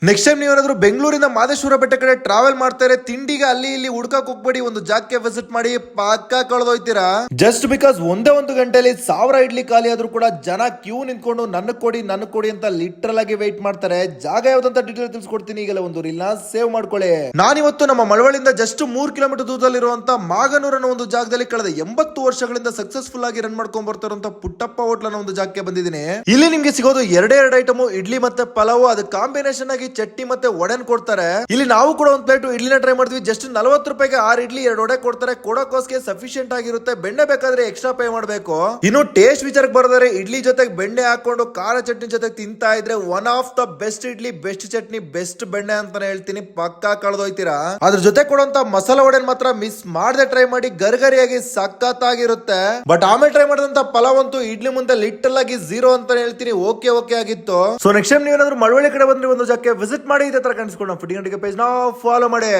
Next time ನೀವೇನಾದ್ರೂ ಬೆಂಗಳೂರಿಂದ ಮಾದೇಶ್ವರ ಬೆಟ್ಟ ಕಡೆ ಟ್ರಾವೆಲ್ ಮಾಡ್ತಾರೆ, ತಿಂಡಿಗೆ ಅಲ್ಲಿ ಇಲ್ಲಿ ಹುಡ್ಕಕ್ ಹೋಗ್ಬೇಡಿ, ಒಂದು ಜಾಗಕ್ಕೆ ವಿಸಿಟ್ ಮಾಡಿ ಪಕ್ಕಾ ಕಳೆದೋಯ್ತೀರಾ. ಜಸ್ಟ್ ಬಿಕಾಸ್ ಒಂದೇ ಒಂದು ಗಂಟೆಯಲ್ಲಿ 1000 ಇಡ್ಲಿ ಖಾಲಿ ಆದ್ರೂ ಕೂಡ ಜನ ಕ್ಯೂ ನಿಂತ್ಕೊಂಡು ನನ್ನ ಕೊಡಿ ಅಂತ ಲಿಟ್ರಲ್ ಆಗಿ ವೆಯ್ಟ್ ಮಾಡ್ತಾರೆ. ಜಾಗ ಯಾವ್ದಂತ ಡೀಟೇಲ್ ತಿಳಿಸ್ಕೊಡ್ತೀನಿ, ಈಗಲೇ ಒಂದು ರೀಲ್ ನ ಸೇವ್ ಮಾಡ್ಕೊಳ್ಳಿ. ನಾನಿವತ್ತು ನಮ್ಮ ಮಳವಳ್ಳಿಯಿಂದ ಜಸ್ಟ್ 3 ಕಿಲೋಮೀಟರ್ ದೂರದಲ್ಲಿರುವಂತ ಮಾಗನೂರ್ ಅನ್ನೋ ಒಂದು ಜಾಗದಲ್ಲಿ ಕಳೆದ 80 ವರ್ಷಗಳಿಂದ ಸಕ್ಸಸ್ಫುಲ್ ಆಗಿ ರನ್ ಮಾಡ್ಕೊಂಡ್ ಬರ್ತಾರಂತ ಪುಟ್ಟಪ್ಪ ಹೋಟ್ಲ್ ಅನ್ನೋ ಒಂದು ಜಾಗಕ್ಕೆ ಬಂದಿದ್ದೀನಿ. ಇಲ್ಲಿ ನಿಮ್ಗೆ ಸಿಗೋದು ಎರಡೇ ಐಟಮ್, ಇಡ್ಲಿ ಮತ್ತೆ ಪಲಾವ್. ಅದು ಕಾಂಬಿನೇಷನ್ ಆಗಿ ಚಟ್ನಿ ಮತ್ತೆ ವಡೆನ್ ಕೊಡ್ತಾರೆ. ಇಲ್ಲಿ ನಾವು ಕೂಡ ಒಂದು ಪ್ಲೇಟ್ ಇಡ್ಲಿನ ಟ್ರೈ ಮಾಡಿದ್ವಿ. ಜಸ್ಟ್ 40 ರೂಪಾಯಿಗೆ 6 ಇಡ್ಲಿ 2 ವಡೆ ಕೊಡ್ತಾರೆ. ಕೊಡೋಕೋಸ್ಗೆ ಸಫಿಶಿಯಂಟ್ ಆಗಿರುತ್ತೆ. ಬೆಣ್ಣೆ ಬೇಕಾದ್ರೆ ಎಕ್ಸ್ಟ್ರಾ ಪೇ ಮಾಡಬೇಕು. ಇನ್ನು ಟೇಸ್ಟ್ ವಿಚಾರಕ್ಕೆ ಬರೋದಾದ್ರೆ ಇಡ್ಲಿ ಜೊತೆಗೆ ಬೆಣ್ಣೆ ಹಾಕೊಂಡು ಖಾರ ಚಟ್ನಿ ಜೊತೆ ತಿಂತಾ ಇದ್ರೆ one of the best idli, best chutney, best ಬೆಣ್ಣೆ ಅಂತಾನೆ ಹೇಳ್ತೀನಿ. ಪಕ್ಕಾ ಕಳೆದೋಯ್ತೀರಾ. ಅದ್ರ ಜೊತೆ ಕೊಡುವಂತ ಮಸಾಲ ವಡೆನ್ ಮಾತ್ರ ಮಿಸ್ ಮಾಡದೆ ಟ್ರೈ ಮಾಡಿ. ಗರ್ಗರಿಯಾಗಿ ಸಖತ್ತಾಗಿರುತ್ತೆ. ಬಟ್ ಆಮೇಲೆ ಟ್ರೈ ಮಾಡಿದಂತ ಪಲಾವ್ ಅಂತೂ ಇಡ್ಲಿ ಮುಂದೆ ಲಿಟಲ್ ಆಗಿ 0 ಅಂತ ಹೇಳ್ತೀನಿ. ಓಕೆ ಆಗಿತ್ತು. ಸೊ ನೆಕ್ಸ್ಟ್ ಟೈಮ್ ನೀವೇನಾದ್ರೂ ಮಳವಳ್ಳಿ ಕಡೆ ಬಂದ್ರೆ ಒಂದು ಜಾಗಕ್ಕೆ ವಿಸಿಟ್ ಮಾಡಿ. ಇದೇ ತರ ಕಾಣಿಸ್ಕೊಂಡು ಫುಡ್ ಪೇಜ್ ನ ಫಾಲೋ ಮಾಡಿ.